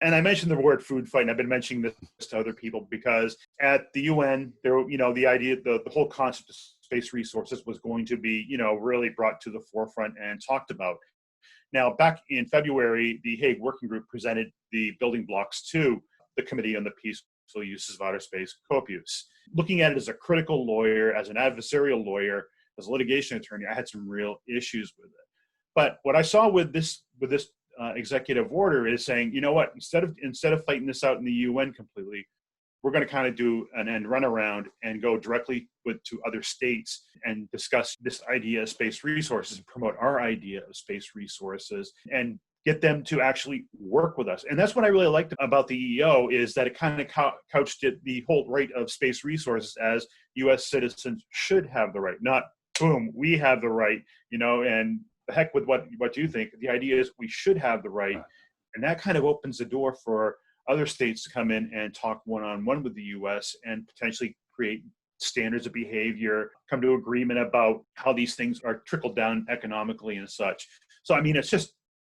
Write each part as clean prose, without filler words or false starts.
And I mentioned the word food fight, and I've been mentioning this to other people because at the UN, there, the idea, the whole concept of space resources was going to be, really brought to the forefront and talked about. Now, back in February, the Hague Working Group presented the building blocks to the Committee on the Peaceful Uses of Outer Space, COPUS. Looking at it as a critical lawyer, as an adversarial lawyer, as a litigation attorney, I had some real issues with it. But what I saw with this executive order is saying, you know what, instead of fighting this out in the UN completely, we're going to kind of do an end run around and go directly to other states and discuss this idea of space resources, promote our idea of space resources, and get them to actually work with us. And that's what I really liked about the EEO, is that it kind of couched it, the whole right of space resources, as U.S. citizens should have the right, not boom, we have the right, and the heck with what you think. The idea is we should have the right, and that kind of opens the door for other states to come in and talk one-on-one with the U.S. and potentially create standards of behavior, come to agreement about how these things are trickled down economically and such. So, I mean, it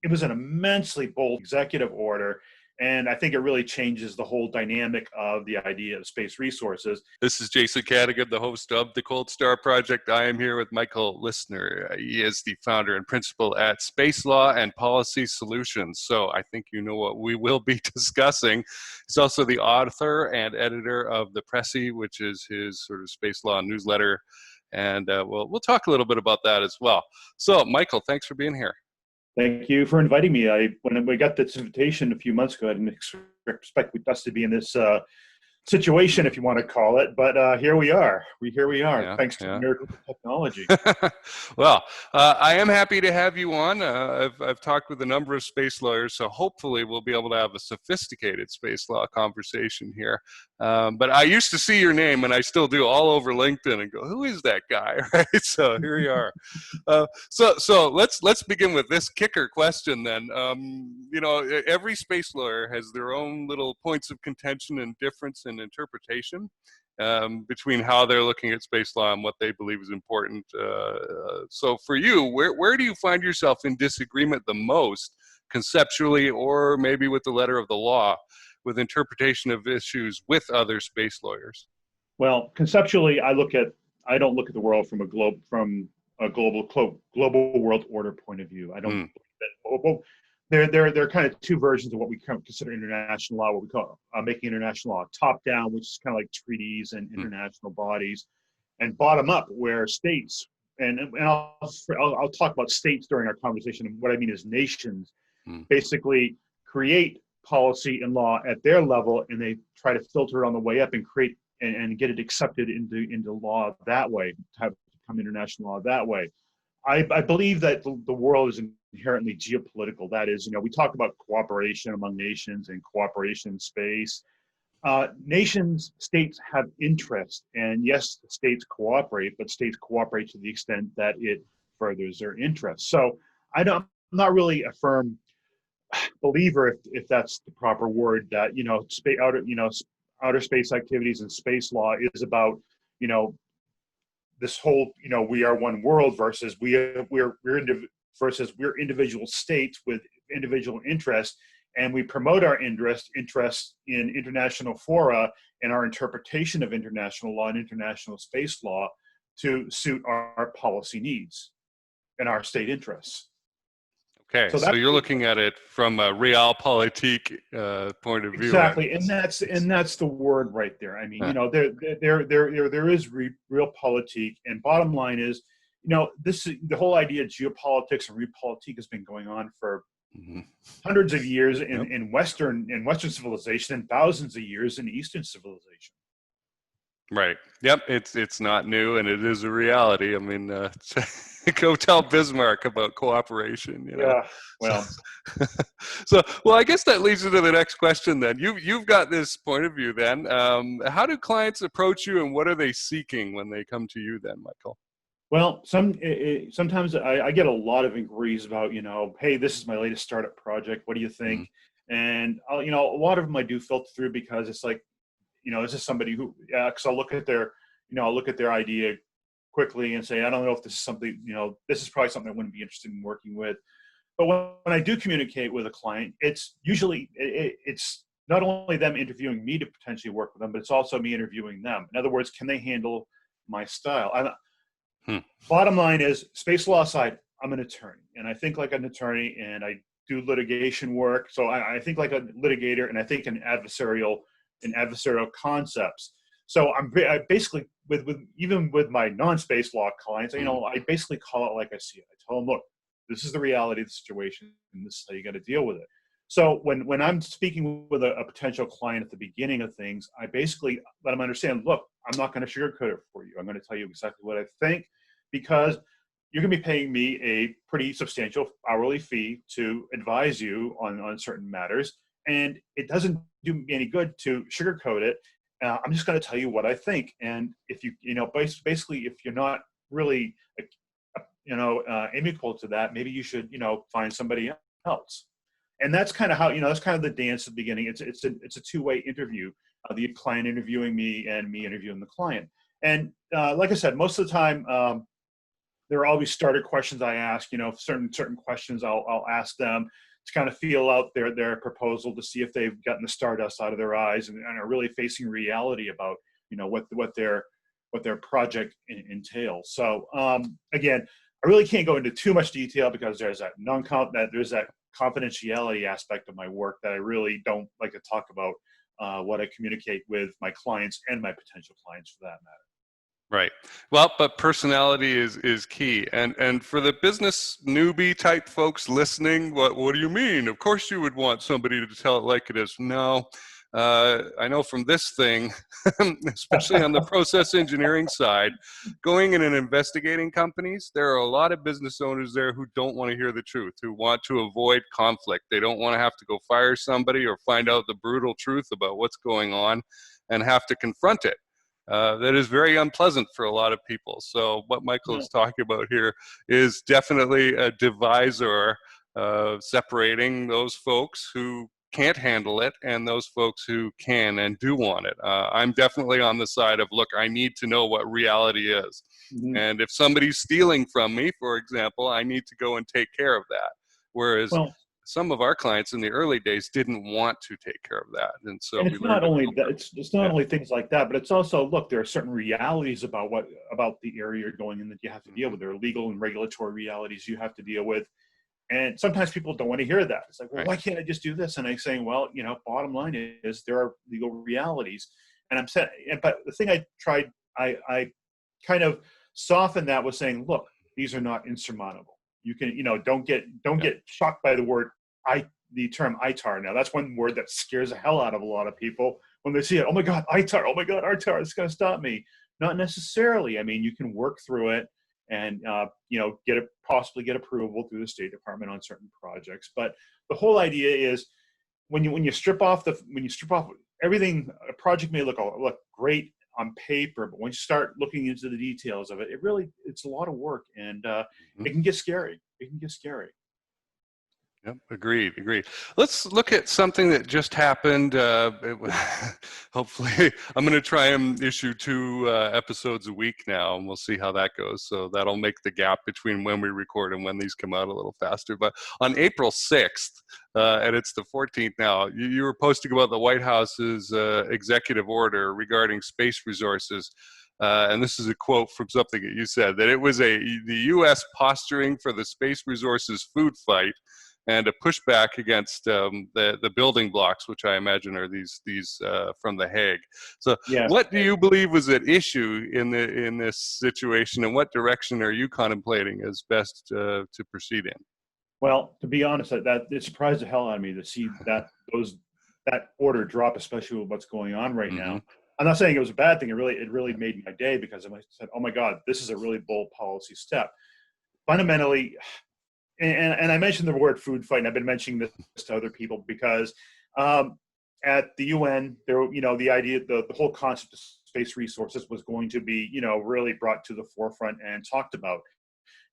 was an immensely bold executive order, and I think it really changes the whole dynamic of the idea of space resources. This is Jason Cadigan, the host of the Cold Star Project. I am here with Michael Listner. He is the founder and principal at Space Law and Policy Solutions. So I think you know what we will be discussing. He's also the author and editor of the Pressy, which is his sort of space law newsletter. And we'll talk a little bit about that as well. So, Michael, thanks for being here. Thank you for inviting me. When we got this invitation a few months ago, I didn't expect us to be in this situation, if you want to call it, but here we are. Thanks to the miracle of technology. Well, I am happy to have you on. I've talked with a number of space lawyers, so hopefully we'll be able to have a sophisticated space law conversation here. But I used to see your name, and I still do, all over LinkedIn, and go, who is that guy? Right? So here you are. So let's begin with this kicker question then. Every space lawyer has their own little points of contention and difference in interpretation between how they're looking at space law and what they believe is important. So for you, where do you find yourself in disagreement the most, conceptually or maybe with the letter of the law, with interpretation of issues with other space lawyers? Well, conceptually, I don't look at the world from a global world order point of view. I don't. There are kind of two versions of what we consider international law, what we call making international law top down, which is kind of like treaties and international bodies, and bottom up, where states, and I'll talk about states during our conversation, and what I mean is nations, basically create policy and law at their level, and they try to filter it on the way up and create and get it accepted into law that way, to have become international law that way. I believe that the world is inherently geopolitical. That is, we talk about cooperation among nations and cooperation in space. States have interest, and yes, states cooperate, but states cooperate to the extent that it furthers their interests. So I'm not really a firm believer, if that's the proper word, that outer space activities and space law is about this whole we are one world versus we're individual states with individual interests, and we promote our interest in international fora and our interpretation of international law and international space law to suit our policy needs and our state interests. Okay, so you're looking at it from a Realpolitik point of view. Exactly, and that's the word right there. I mean, there is Realpolitik, and bottom line is, the whole idea of geopolitics and Realpolitik has been going on for hundreds of years in Western civilization, and thousands of years in Eastern civilization. Right. Yep. It's not new, and it is a reality. I mean, go tell Bismarck about cooperation. Yeah. Well. Well, I guess that leads into the next question. Then you've got this point of view. Then, how do clients approach you, and what are they seeking when they come to you? Then, Michael. Well, sometimes I get a lot of inquiries about, hey, this is my latest startup project. What do you think? And a lot of them I do filter through, because it's like, this is somebody who, because I'll look at their idea quickly and say, I don't know if this is something, this is probably something I wouldn't be interested in working with. But when I do communicate with a client, it's usually it's not only them interviewing me to potentially work with them, but it's also me interviewing them. In other words, can they handle my style? Hmm. Bottom line is, space law side, I'm an attorney, and I think like an attorney, and I do litigation work. So I think like a litigator, and I think in adversarial concepts. So I basically with even with my non-space law clients, I basically call it like I see it. I tell them, look, this is the reality of the situation, and this is how you got to deal with it. So when I'm speaking with a potential client at the beginning of things, I basically let them understand, look, I'm not going to sugarcoat it for you. I'm going to tell you exactly what I think, because you're going to be paying me a pretty substantial hourly fee to advise you on certain matters. And it doesn't do me any good to sugarcoat it. I'm just going to tell you what I think. And if basically, if you're not really, amicable to that, maybe you should, find somebody else. And that's kind of how, that's kind of the dance at the beginning. It's a two-way interview, the client interviewing me and me interviewing the client. And like I said, most of the time, there are always starter questions I ask. Certain questions I'll ask them to kind of feel out their proposal, to see if they've gotten the stardust out of their eyes and are really facing reality about what their project entails. So again, I really can't go into too much detail because there's that confidentiality aspect of my work that I really don't like to talk about what I communicate with my clients and my potential clients for that matter. Right. Well, but personality is key. And for the business newbie type folks listening, what do you mean? Of course you would want somebody to tell it like it is. No, I know from this thing, especially on the process engineering side, going in and investigating companies, there are a lot of business owners there who don't want to hear the truth, who want to avoid conflict. They don't want to have to go fire somebody or find out the brutal truth about what's going on and have to confront it. That is very unpleasant for a lot of people. So what Michael is talking about here is definitely a divisor, separating those folks who can't handle it and those folks who can and do want it. I'm definitely on the side of, look, I need to know what reality is. Mm-hmm. And if somebody's stealing from me, for example, I need to go and take care of that. Whereas some of our clients in the early days didn't want to take care of that. And so it's not only that, it's not only things like that, but it's also, look, there are certain realities about the area you're going in that you have to deal with. There are legal and regulatory realities you have to deal with. And sometimes people don't want to hear that. It's like, well, why can't I just do this? And I'm saying, well, bottom line is there are legal realities. And I'm saying, but the thing I kind of softened that was saying, look, these are not insurmountable. You can, don't get shocked by the term ITAR. Now, that's one word that scares the hell out of a lot of people when they see it. Oh my God, ITAR! Oh my God, ITAR! It's going to stop me. Not necessarily. I mean, you can work through it and possibly get approval through the State Department on certain projects. But the whole idea is when you strip off everything, a project may look great on paper, but when you start looking into the details of it, it's a lot of work, and it can get scary. Yep, agreed. Let's look at something that just happened. Hopefully, I'm going to try and issue 2 episodes a week now, and we'll see how that goes. So that'll make the gap between when we record and when these come out a little faster. But on April 6th, and it's the 14th now, you were posting about the White House's executive order regarding space resources. And this is a quote from something that you said, that it was the U.S. posturing for the space resources food fight and a pushback against the building blocks, which I imagine are these from the Hague. So, what do you believe was at issue in this situation, and what direction are you contemplating as best to proceed in? Well, to be honest, that it surprised the hell out of me to see that order drop, especially with what's going on right now. I'm not saying it was a bad thing. It really made my day, because I said, "Oh my God, this is a really bold policy step." Fundamentally. And I mentioned the word food fight, and I've been mentioning this to other people because at the UN, the idea, the whole concept of space resources was going to be, really brought to the forefront and talked about.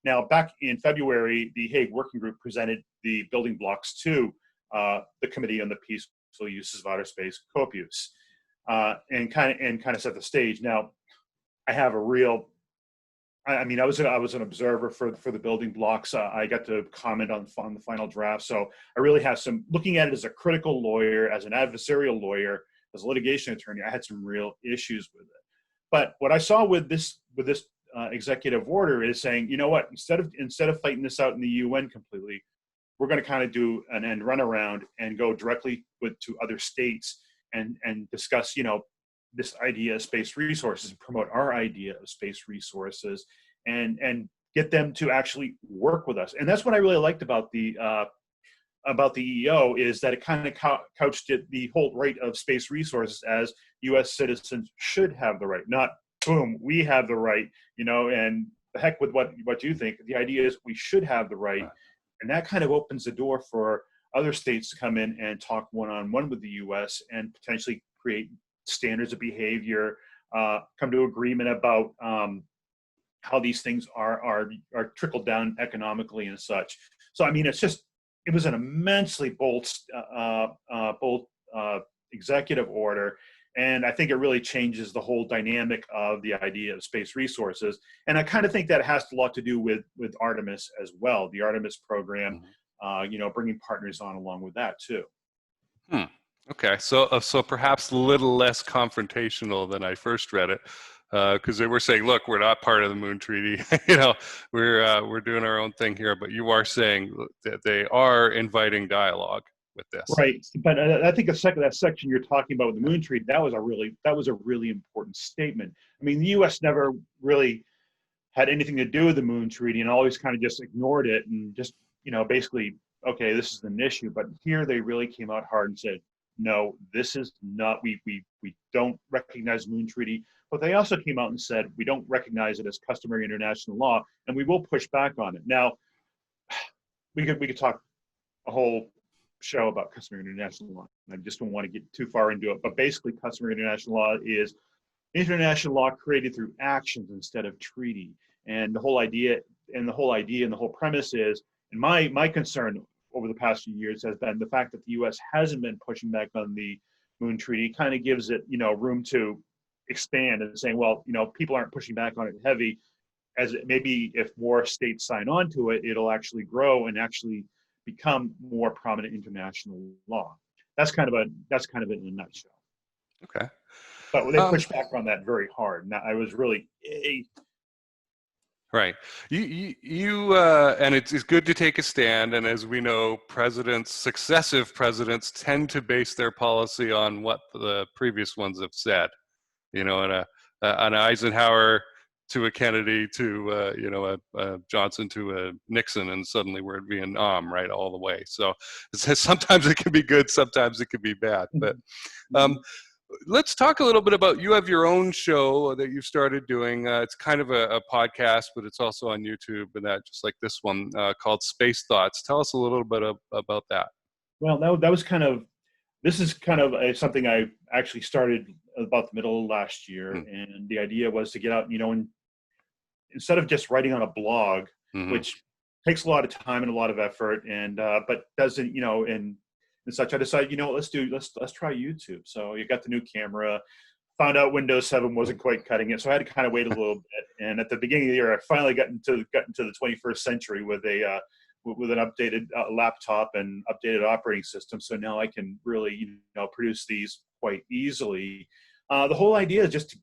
Now, back in February, the Hague Working Group presented the building blocks to the Committee on the Peaceful Uses of Outer Space, COPUS, and kind of set the stage. Now, I have a real I mean, I was an observer for the building blocks. I got to comment on the final draft. So I really have some, looking at it as a critical lawyer, as an adversarial lawyer, as a litigation attorney, I had some real issues with it. But what I saw with this executive order is saying, you know what, instead of fighting this out in the UN completely, we're going to kind of do an end run around and go directly to other states and discuss, this idea of space resources and promote our idea of space resources and get them to actually work with us. And that's what I really liked about the EEO, is that it kind of couched it, the whole right of space resources, as U.S. citizens should have the right, not boom, we have the right, and the heck with what you think. The idea is we should have the right. And that kind of opens the door for other states to come in and talk one-on-one with the U.S. and potentially create standards of behavior, come to agreement about how these things are trickled down economically and such. So, I mean, it was an immensely bold executive order. And I think it really changes the whole dynamic of the idea of space resources. And I kind of think that it has a lot to do with Artemis as well, the Artemis program, bringing partners on along with that too. Okay, so perhaps a little less confrontational than I first read it, because they were saying, "Look, we're not part of the Moon Treaty. We're doing our own thing here." But you are saying that they are inviting dialogue with this, right? But I think that section you're talking about with the Moon Treaty, that was a really important statement. I mean, the U.S. never really had anything to do with the Moon Treaty and always kind of just ignored it and just basically, okay, this is an issue. But here they really came out hard and said, no, this is not, we don't recognize the Moon Treaty, but they also came out and said, we don't recognize it as customary international law, and we will push back on it. Now, we could talk a whole show about customary international law. I just don't want to get too far into it, but basically customary international law is international law created through actions instead of treaty. And the whole idea and the whole premise is, and my concern over the past few years has been the fact that the U.S. hasn't been pushing back on the Moon Treaty, kind of gives it, room to expand and saying, well, people aren't pushing back on it heavy, as it, maybe if more states sign on to it, it'll actually grow and actually become more prominent international law. That's kind of it in a nutshell. Okay. But they pushed back on that very hard. And I was really right. You and it's good to take a stand. And as we know, successive presidents tend to base their policy on what the previous ones have said. An Eisenhower to a Kennedy to a Johnson to a Nixon, and suddenly we're in Vietnam, right, all the way. So sometimes it can be good, sometimes it can be bad. But let's talk a little bit about, you have your own show that you've started doing. It's kind of a podcast, but it's also on YouTube, and that, just like this one, called Space Thoughts. Tell us a little bit about that. Well, this is kind of something I actually started about the middle of last year. And the idea was to get out, and instead of just writing on a blog, which takes a lot of time and a lot of effort, and but doesn't, and such, I decided, let's try YouTube. So you got the new camera, found out Windows 7 wasn't quite cutting it, so I had to kind of wait a little bit. And at the beginning of the year, I finally got into the 21st century with an updated laptop and updated operating system. So now I can really, produce these quite easily. The whole idea is just to,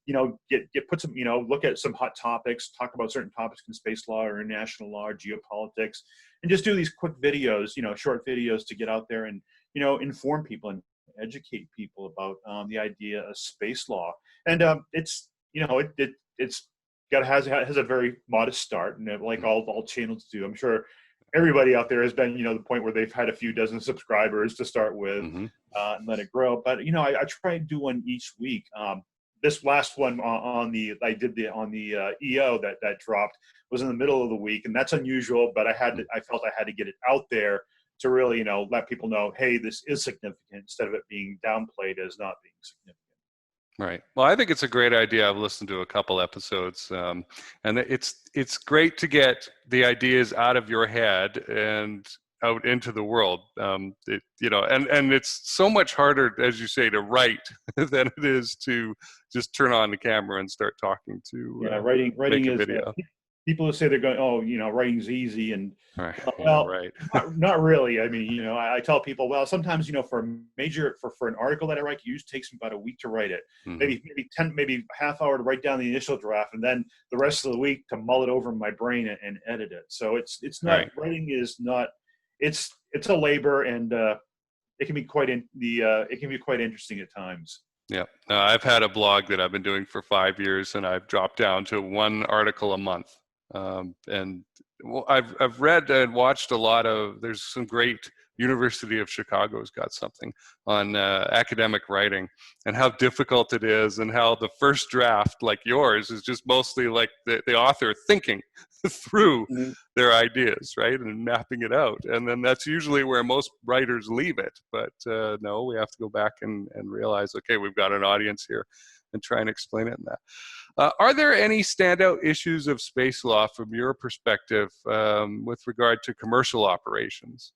put some, look at some hot topics, talk about certain topics in space law or international law or geopolitics, and just do these quick videos, short videos to get out there and, inform people and educate people about the idea of space law. And it's, has a very modest start, and like all channels do. I'm sure everybody out there has been, the point where they've had a few dozen subscribers to start with, and let it grow. But I try and do one each week. This last one on the EO that dropped was in the middle of the week, and that's unusual. But I felt I had to get it out there to really, let people know, hey, this is significant, instead of it being downplayed as not being significant. Right. Well, I think it's a great idea. I've listened to a couple episodes, and it's great to get the ideas out of your head and out into the world. And it's so much harder, as you say, to write than it is to just turn on the camera and start talking to writing make a is video. people who say they're going, oh, writing's easy, and Right. Yeah, well, right. not really. I mean, I tell people, well, sometimes, for an article that I write, it usually takes me about a week to write it, maybe 10, maybe half hour to write down the initial draft, and then the rest of the week to mull it over in my brain and edit it. So it's not, Right. writing is not, it's a labor, and it can be quite interesting at times. Yeah. I've had a blog that I've been doing for 5 years, and I've dropped down to 1 article a month. And I've read and watched a lot of, there's some great, University of Chicago's got something on academic writing and how difficult it is, and how the first draft, like yours, is just mostly like the author thinking through their ideas, right, and mapping it out. And then that's usually where most writers leave it. But no, we have to go back and realize, okay, we've got an audience here, and try and explain it in that. Are there any standout issues of space law from your perspective with regard to commercial operations?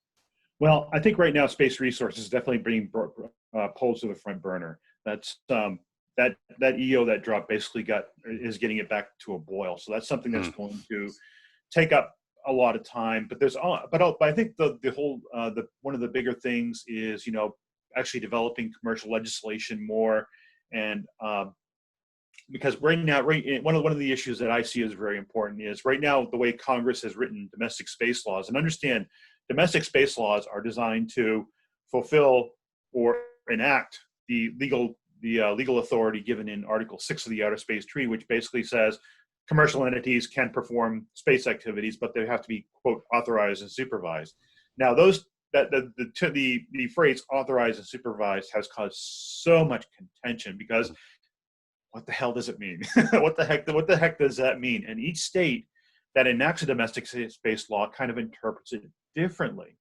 Well, I think right now space resources is definitely being pulled to the front burner. That's that EO that dropped basically is getting it back to a boil. So that's something that's going to take up a lot of time. But I think the whole one of the bigger things is actually developing commercial legislation more, and because right now, one of the issues that I see is very important is right now the way Congress has written domestic space laws, and understand domestic space laws are designed to fulfill or enact the legal authority given in Article 6 of the Outer Space Treaty, which basically says commercial entities can perform space activities, but they have to be, quote, authorized and supervised. Now, the phrase authorized and supervised has caused so much contention, because what the hell does it mean? What the heck does that mean? And each state that enacts a domestic space law kind of interprets it differently.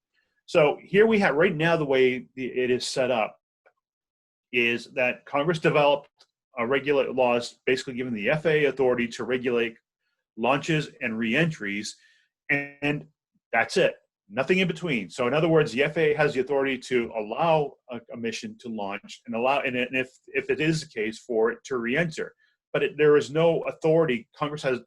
So here we have, right now, the way it is set up is that Congress developed regulate laws basically giving the FAA authority to regulate launches and reentries, and that's it. Nothing in between. So in other words, the FAA has the authority to allow a mission to launch and if it is the case, for it to reenter. But there is no authority. Congress has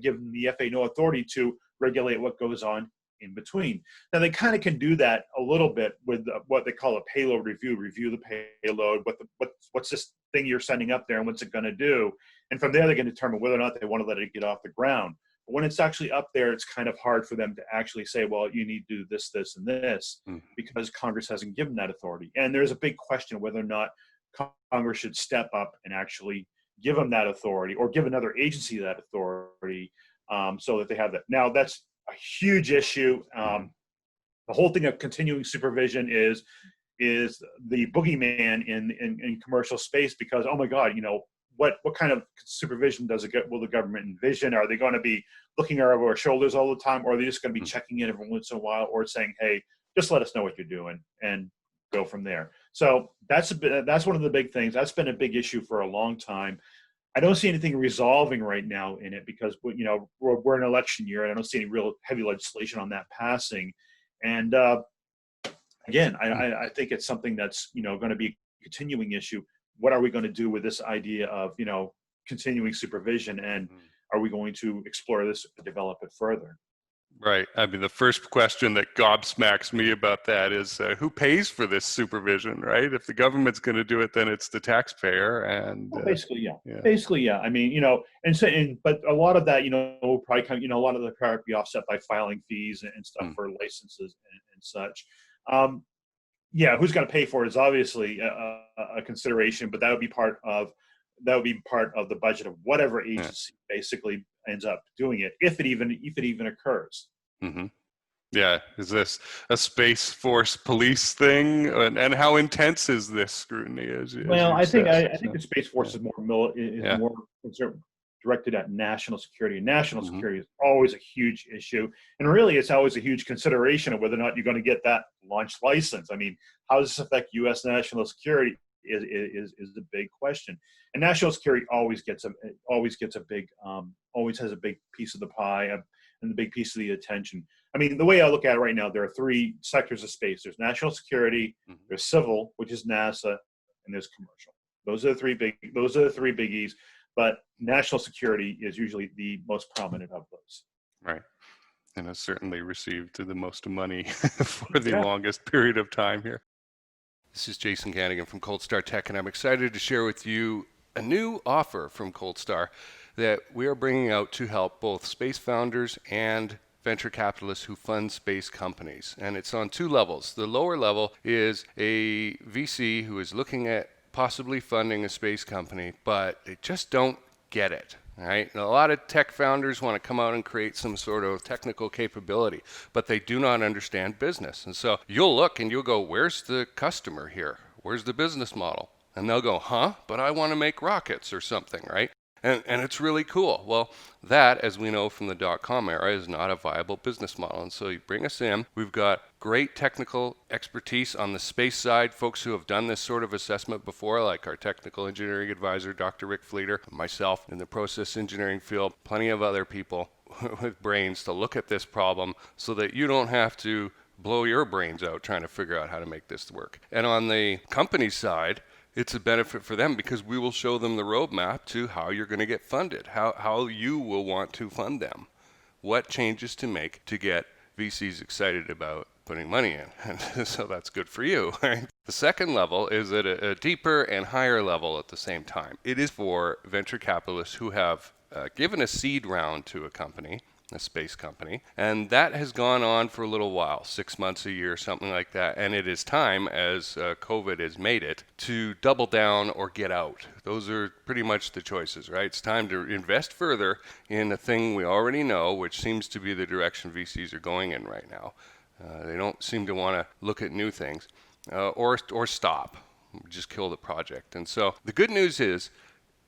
given the FAA no authority to regulate what goes on in between. Now they kind of can do that a little bit with what they call a payload review the payload, what's this thing you're sending up there and what's it going to do, and from there they can determine whether or not they want to let it get off the ground. But when it's actually up there, it's kind of hard for them to actually say, well, you need to do this, this, and this, because Congress hasn't given that authority. And there's a big question whether or not Congress should step up and actually give them that authority, or give another agency that authority, so that they have that. Now, that's a huge issue. The whole thing of continuing supervision is the boogeyman in commercial space, because, oh my God, what kind of supervision will the government envision? Are they going to be looking over our shoulders all the time, or are they just going to be checking in every once in a while, or saying, hey, just let us know what you're doing and go from there? So that's one of the big things. That's been a big issue for a long time. I don't see anything resolving right now in it, because we're in an election year, and I don't see any real heavy legislation on that passing. And again, I think it's something that's going to be a continuing issue. What are we going to do with this idea of continuing supervision, and are we going to explore this and develop it further? Right. I mean, the first question that gobsmacks me about that is who pays for this supervision, right? If the government's going to do it, then it's the taxpayer. And basically, yeah. Basically, yeah. I mean, but a lot of that, will probably come, a lot of the probably be offset by filing fees and stuff for licenses and such. Yeah, who's going to pay for it is obviously a consideration, but that would be part of the budget of whatever agency basically ends up doing it, if it even occurs. Yeah, is this a Space Force police thing, and how intense is this scrutiny? I think the Space Force is more directed at national security, and national security is always a huge issue, and really it's always a huge consideration of whether or not you're going to get that launch license. I mean, how does this affect U.S. national security is the big question, and national security always has a big piece of the pie and the big piece of the attention. I mean, the way I look at it right now, there are 3 sectors of space. There's national security, there's civil, which is NASA, and there's commercial. Those are the three biggies. but national security is usually the most prominent of those. Right. And has certainly received the most money for the Yeah. longest period of time here. This is Jason Gannigan from Cold Star Tech, and I'm excited to share with you a new offer from Cold Star that we are bringing out to help both space founders and venture capitalists who fund space companies. And it's on two levels. The lower level is a VC who is looking at possibly funding a space company, but they just don't get it. Right? And a lot of tech founders want to come out and create some sort of technical capability, but they do not understand business. And so you'll look and you'll go, where's the customer here? Where's the business model? And they'll go, but I want to make rockets or something, right? And it's really cool. Well, that, as we know from the dot-com era, is not a viable business model. And so you bring us in. We've got great technical expertise on the space side, folks who have done this sort of assessment before, like our technical engineering advisor, Dr. Rick Fleeter, myself in the process engineering field, plenty of other people with brains to look at this problem so that you don't have to blow your brains out trying to figure out how to make this work. And on the company side, it's a benefit for them because we will show them the roadmap to how you're going to get funded, how you will want to fund them, what changes to make to get VCs excited about putting money in. And so that's good for you. Right? The second level is at a deeper and higher level at the same time. It is for venture capitalists who have given a seed round to a company, a space company, and that has gone on for a little while, 6 months, a year, something like that. And it is time, as COVID has made it, to double down or get out. Those are pretty much the choices, right? It's time to invest further in a thing we already know, which seems to be the direction VCs are going in right now. They don't seem to want to look at new things or stop, just kill the project. And so the good news is,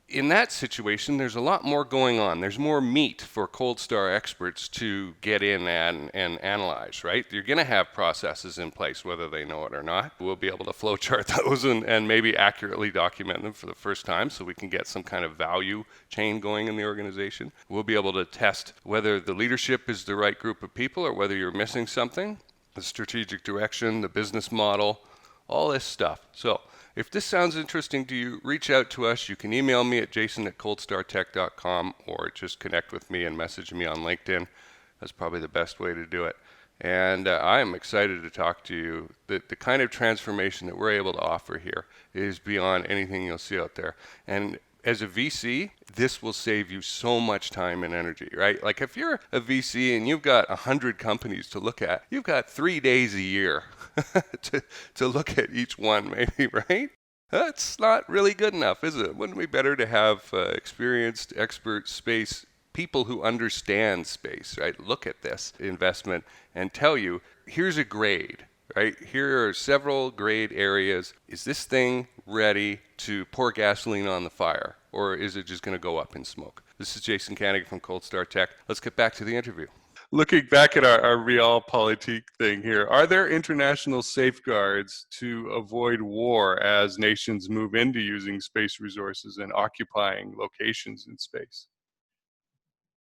in that situation, there's a lot more going on. There's more meat for Cold Star experts to get in and analyze, right? You're going to have processes in place, whether they know it or not. We'll be able to flowchart those and maybe accurately document them for the first time so we can get some kind of value chain going in the organization. We'll be able to test whether the leadership is the right group of people or whether you're missing something, the strategic direction, the business model, all this stuff. So if this sounds interesting to you, reach out to us. You can email me at jason@coldstartech.com or just connect with me and message me on LinkedIn. That's probably the best way to do it. And I am excited to talk to you. The kind of transformation that we're able to offer here is beyond anything you'll see out there. And as a VC, this will save you so much time and energy, right? Like if you're a VC and you've got 100 companies to look at, you've got 3 days a year to look at each one maybe, right? That's not really good enough, is it? Wouldn't it be better to have experienced, expert space people who understand space, right? Look at this investment and tell you, here's a grade. Right? Here are several grade areas. Is this thing ready to pour gasoline on the fire, or is it just going to go up in smoke? This is Jason Gannigan from Cold Star Tech. Let's get back to the interview. Looking back at our Realpolitik thing here, are there international safeguards to avoid war as nations move into using space resources and occupying locations in space?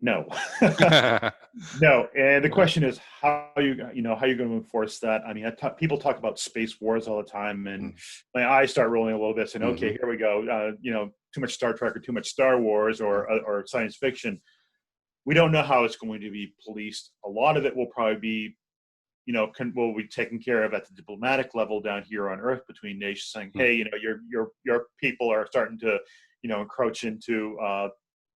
No. No. And the question is how are you going to enforce that? I mean, people talk about space wars all the time, and my eyes start rolling a little bit saying, okay, here we go. Too much Star Trek or too much Star Wars or science fiction. We don't know how it's going to be policed. A lot of it will probably be, will be taken care of at the diplomatic level down here on Earth between nations saying, hey, your people are starting to, encroach into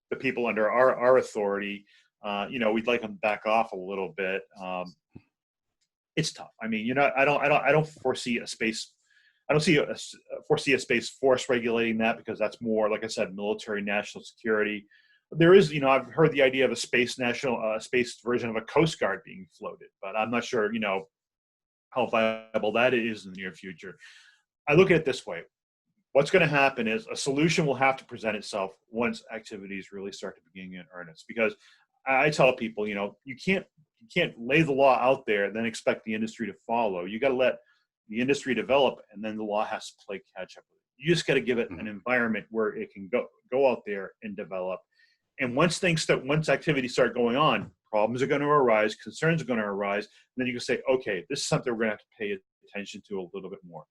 the people under our authority. We'd like them back off a little bit. It's tough. I mean, I don't foresee a space. I don't foresee a space force regulating that because that's more, like I said, military national security. There is, I've heard the idea of a space version of a Coast Guard being floated, but I'm not sure, how viable that is in the near future. I look at it this way. What's going to happen is a solution will have to present itself once activities really start to begin in earnest. Because I tell people, you can't lay the law out there and then expect the industry to follow. You got to let the industry develop, and then the law has to play catch up with it. You just got to give it an environment where it can go out there and develop. And once activities start going on, problems are going to arise, concerns are going to arise, and then you can say, okay, this is something we're going to have to pay attention to a little bit more.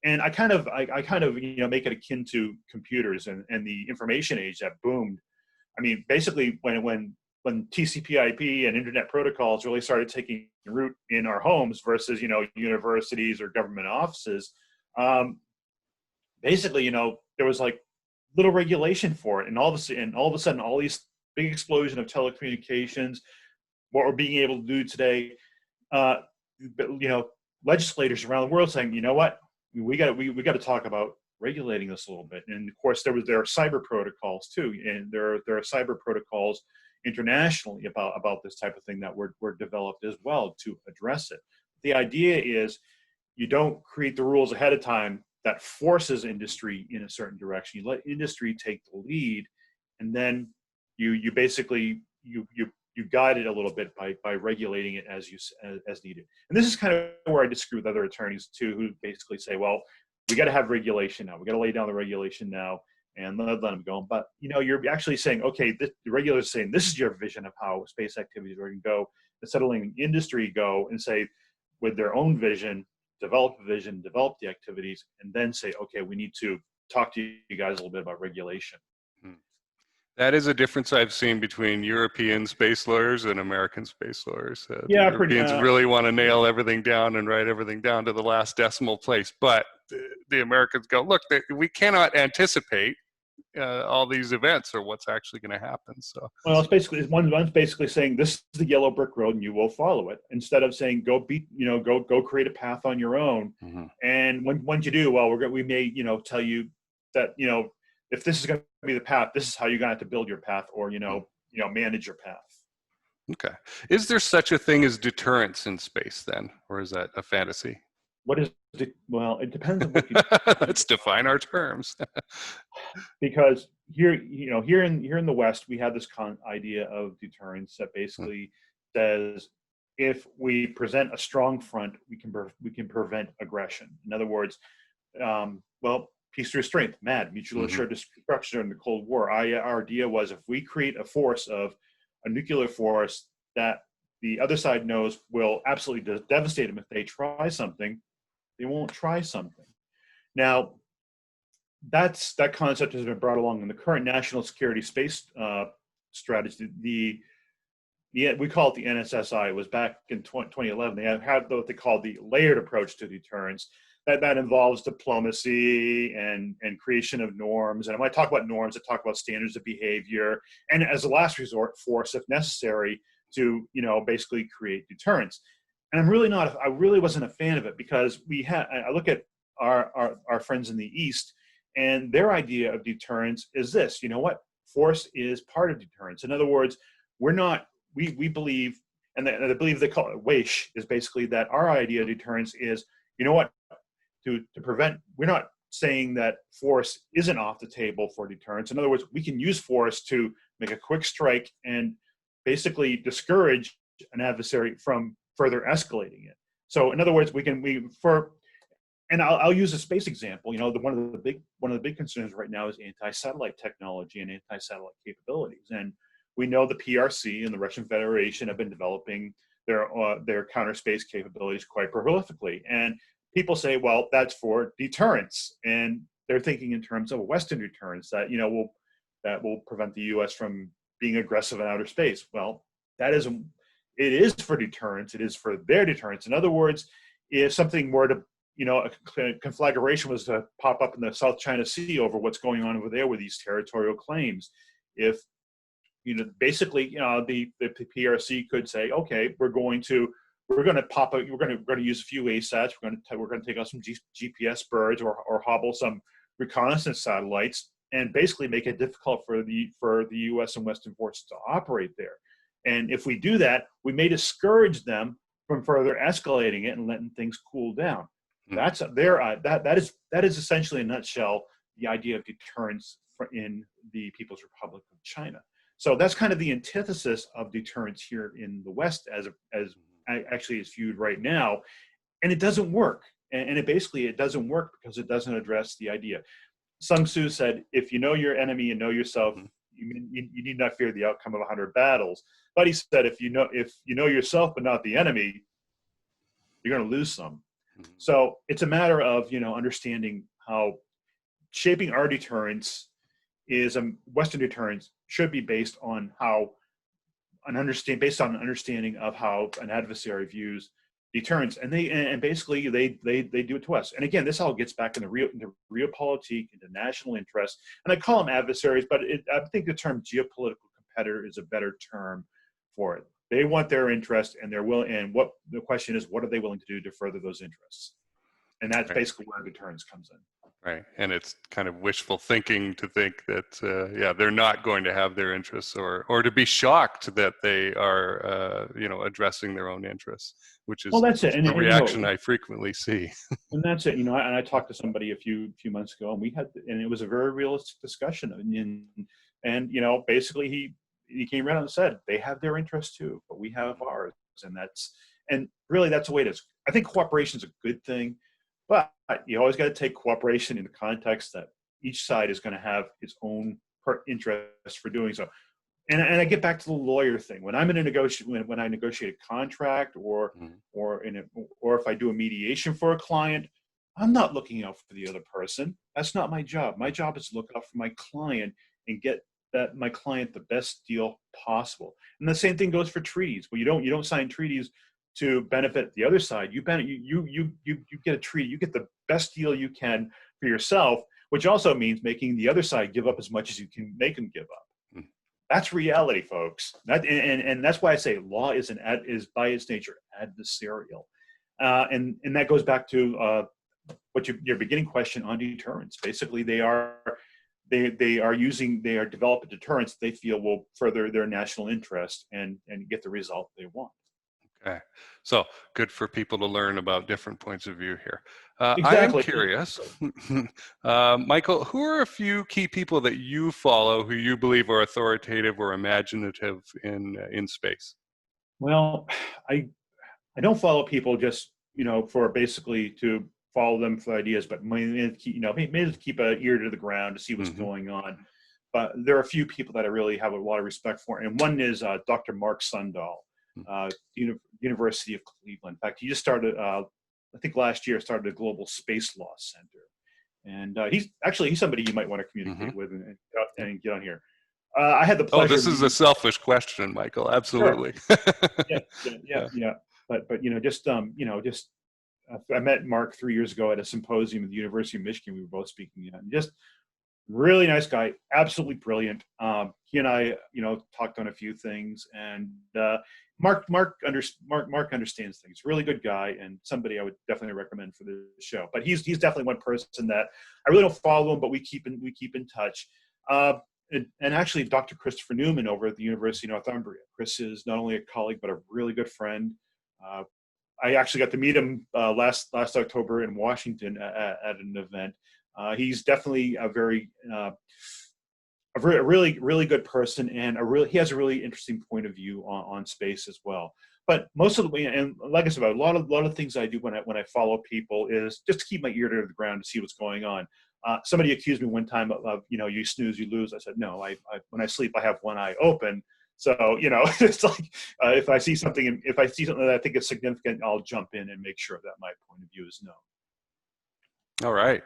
And I kind of make it akin to computers and the information age that boomed. I mean, basically when TCP/IP and internet protocols really started taking root in our homes versus universities or government offices, basically there was like little regulation for it, and all of a sudden all these big explosion of telecommunications, what we're being able to do today, legislators around the world saying, you know what, we got to talk about regulating this a little bit. And of course there are cyber protocols too, and there are cyber protocols internationally about this type of thing that were developed as well to address it. The idea is you don't create the rules ahead of time that forces industry in a certain direction. You let industry take the lead, and then you basically guide it a little bit by regulating it as needed. And this is kind of where I disagree with other attorneys too, who basically say, well, we got to have regulation now. We got to lay down the regulation now and let them go. But you're actually saying, okay, the regulators saying this is your vision of how space activities are going to go. Instead of letting industry go and say with their own vision, develop a vision, develop the activities, and then say, okay, we need to talk to you guys a little bit about regulation. That is a difference I've seen between European space lawyers and American space lawyers. Yeah, the Europeans really want to nail everything down and write everything down to the last decimal place. But the Americans go, look, we cannot anticipate all these events or what's actually going to happen. So, well, it's basically one's basically saying this is the yellow brick road and you will follow it, instead of saying go create a path on your own. Mm-hmm. And once you do, well, we may tell you that if this is going to be the path, this is how you're going to have to build your path, or manage your path. Okay. Is there such a thing as deterrence in space then, or is that a fantasy? What is it? Well, it depends on what you let's define our terms. Because here in the West, we have this idea of deterrence that basically says if we present a strong front, we can prevent aggression. In other words, peace through strength, MAD, mutual assured destruction during the Cold War. Our idea was if we create a force of a nuclear force that the other side knows will absolutely devastate them if they try something, they won't try something. Now, that concept has been brought along in the current national security space strategy. We call it the NSSI. It was back in 2011. They had what they call the layered approach to deterrence. That involves diplomacy and creation of norms. And when I talk about norms, I talk about standards of behavior, and as a last resort, force if necessary to basically create deterrence. And I really wasn't a fan of it, because I look at our friends in the East, and their idea of deterrence is this: force is part of deterrence. In other words, we believe, and I believe they call it WAISH, is basically that our idea of deterrence is, to prevent. We're not saying that force isn't off the table for deterrence. In other words, we can use force to make a quick strike and basically discourage an adversary from further escalating it. So in other words, and I'll use a space example. One of the big concerns right now is anti-satellite technology and anti-satellite capabilities. And we know the PRC and the Russian Federation have been developing their counter space capabilities quite prolifically. And people say, well, that's for deterrence, and they're thinking in terms of a Western deterrence that will prevent the U.S. from being aggressive in outer space. Well, it is for deterrence. It is for their deterrence. In other words, if something were to a conflagration was to pop up in the South China Sea over what's going on over there with these territorial claims, if basically the PRC could say, okay, we're going to use a few ASATs. We're going to take out some GPS birds or hobble some reconnaissance satellites, and basically make it difficult for the U.S. and Western forces to operate there. And if we do that, we may discourage them from further escalating it and letting things cool down. That's that is essentially, in a nutshell, the idea of deterrence in the People's Republic of China. So that's kind of the antithesis of deterrence here in the West, as actually is viewed right now, and it doesn't work. And it doesn't work because it doesn't address the idea. Sun Tzu said, "If you know your enemy and know yourself, you need not fear the outcome of 100 battles." But he said, if you know yourself but not the enemy, you're going to lose some. So it's a matter of, understanding how shaping our deterrence is Western deterrence should be based on based on an understanding of how an adversary views deterrence, and basically they do it to us. And again, this all gets back into realpolitik, into national interest, and I call them adversaries, but I think the term geopolitical competitor is a better term for it. They want their interest, and they're willing. And what the question is, what are they willing to do to further those interests? And that's basically where deterrence comes in. Right, and it's kind of wishful thinking to think that they're not going to have their interests, or to be shocked that they are addressing their own interests, which is that's it. And, a reaction I frequently see. And that's it. And I talked to somebody a few months ago, and it was a very realistic discussion. And basically he came around and said they have their interests too, but we have ours, and really that's the way it is. I think cooperation is a good thing. But you always got to take cooperation in the context that each side is going to have its own interest for doing so. And I get back to the lawyer thing. When I'm in a negotiation, when I negotiate a contract, or if I do a mediation for a client, I'm not looking out for the other person. That's not my job. My job is to look out for my client and get my client the best deal possible. And the same thing goes for treaties. Well, you don't sign treaties to benefit the other side. You get a treaty. You get the best deal you can for yourself, which also means making the other side give up as much as you can make them give up. That's reality, folks. And that's why I say law is by its nature adversarial, and that goes back to what your beginning question on deterrence. Basically, they develop a deterrence they feel will further their national interest and get the result they want. Okay, so good for people to learn about different points of view here. Exactly. I am curious, Michael, who are a few key people that you follow who you believe are authoritative or imaginative in space? Well, I don't follow people just for basically to follow them for ideas, but maybe keep an ear to the ground to see what's going on. But there are a few people that I really have a lot of respect for, and one is Dr. Mark Sundahl. University of Cleveland. In fact, he just started, I think last year, started a global space law center. And he's somebody you might want to communicate with and get on here. I had the pleasure. Oh, this is a selfish question, Michael. Absolutely. Sure. Yeah. But I met Mark 3 years ago at a symposium at the University of Michigan. We were both speaking at, and just really nice guy, absolutely brilliant. He and I, talked on a few things, and Mark understands things. Really good guy, and somebody I would definitely recommend for the show. But he's definitely one person that I really don't follow him, but we keep in touch. And actually, Dr. Christopher Newman over at the University of Northumbria. Chris is not only a colleague but a really good friend. I actually got to meet him last October in Washington at an event. He's definitely a really good person, and he has a really interesting point of view on space as well. But most of the, and like I said, a lot of things I do when I follow people is just to keep my ear to the ground to see what's going on. Somebody accused me one time of you snooze, you lose. I said, no, I when I sleep, I have one eye open. So, it's like if I see something that I think is significant, I'll jump in and make sure that my point of view is known. All right.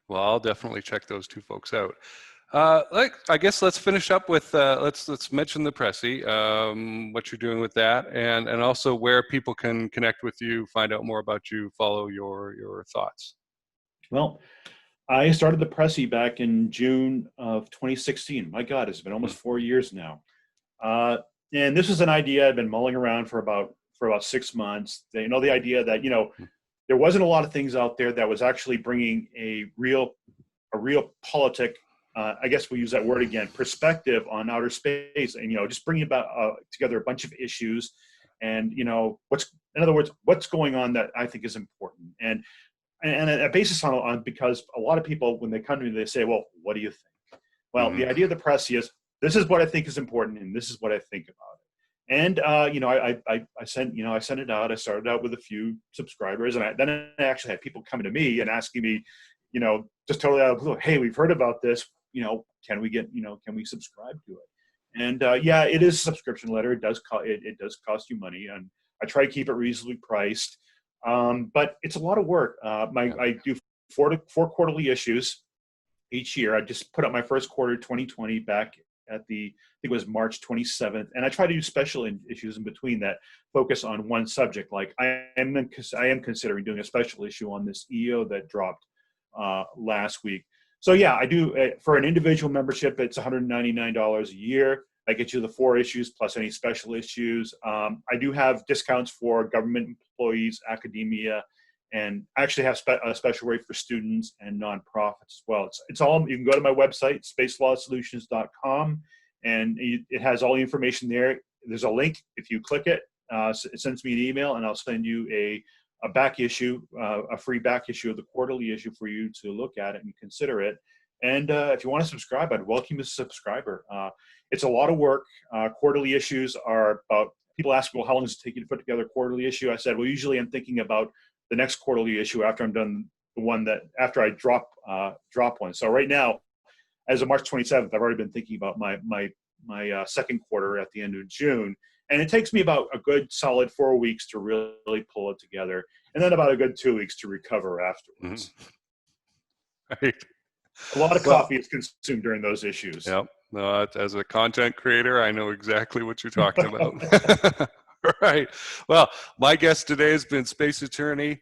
Well, I'll definitely check those two folks out. I guess let's finish up with let's mention the Pressy, what you're doing with that, and also where people can connect with you, find out more about you, follow your thoughts. Well, I started the Pressy back in June of 2016. My God, it's been almost 4 years now. And this is an idea I've been mulling around for about 6 months. The idea that there wasn't a lot of things out there that was actually bringing a real politic. I guess we'll use that word again, perspective on outer space, and just bringing together a bunch of issues, and what's going on that I think is important, and a basis on because a lot of people, when they come to me, they say, well, what do you think? Well, the idea of the Pressy is, this is what I think is important, and this is what I think about it. And I sent it out. I started out with a few subscribers, and then I actually had people coming to me and asking me, just totally out of the blue, hey, we've heard about this. Can we subscribe to it? And it is a subscription letter. It does cost you money, and I try to keep it reasonably priced. But it's a lot of work. I do four quarterly issues each year. I just put up my first quarter 2020 back at I think it was March 27th. And I try to do special issues in between that focus on one subject. Like I am considering doing a special issue on this EO that dropped last week. So yeah, I do for an individual membership, it's $199 a year. I get you the 4 issues plus any special issues. I do have discounts for government employees, academia, and I actually have a special rate for students and nonprofits as well. It's all, you can go to my website, spacelawsolutions.com, and it has all the information there. There's a link. If you click it, it sends me an email, and I'll send you a back issue, a free back issue of the quarterly issue for you to look at it and consider it. And if you want to subscribe, I'd welcome you as a subscriber. It's a lot of work. Quarterly issues are about, people ask, well, how long does it take you to put together a quarterly issue? I said, well, usually I'm thinking about the next quarterly issue after I'm done the one that, after I drop one. So right now, as of March 27th, I've already been thinking about my second quarter at the end of June. And it takes me about a good solid 4 weeks to really pull it together. And then about a good 2 weeks to recover afterwards. Mm-hmm. Right. A lot of coffee is consumed during those issues. Yep. No, as a content creator, I know exactly what you're talking about. Right. Well, my guest today has been space attorney,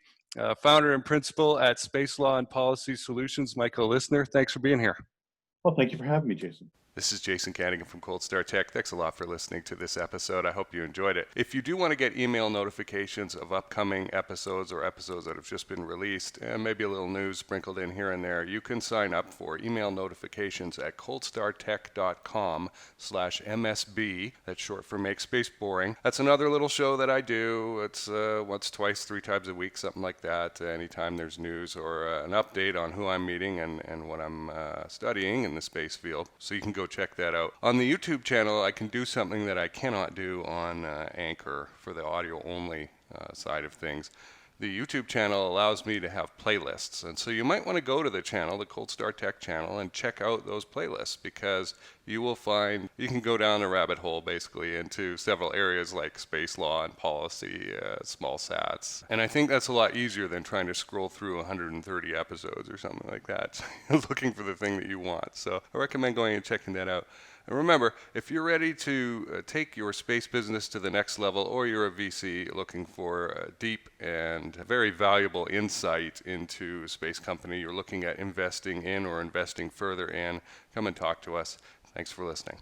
founder and principal at Space Law and Policy Solutions, Michael Listner. Thanks for being here. Well, thank you for having me, Jason. This is Jason Cannigan from Cold Star Tech. Thanks a lot for listening to this episode. I hope you enjoyed it. If you do want to get email notifications of upcoming episodes or episodes that have just been released, and maybe a little news sprinkled in here and there, you can sign up for email notifications at coldstartech.com/MSB. That's short for Make Space Boring. That's another little show that I do. It's once, twice, 3 times a week, something like that. Anytime there's news or an update on who I'm meeting and what I'm studying in the space field. So you can go check that out. On the YouTube channel, I can do something that I cannot do on Anchor for the audio only side of things. The YouTube channel allows me to have playlists, and so you might want to go to the channel, the Cold Star Tech channel, and check out those playlists, because you will find you can go down a rabbit hole basically into several areas like space law and policy, small sats, and I think that's a lot easier than trying to scroll through 130 episodes or something like that, looking for the thing that you want. So I recommend going and checking that out. And remember, if you're ready to take your space business to the next level, or you're a VC looking for deep and very valuable insight into a space company you're looking at investing in or investing further in, come and talk to us. Thanks for listening.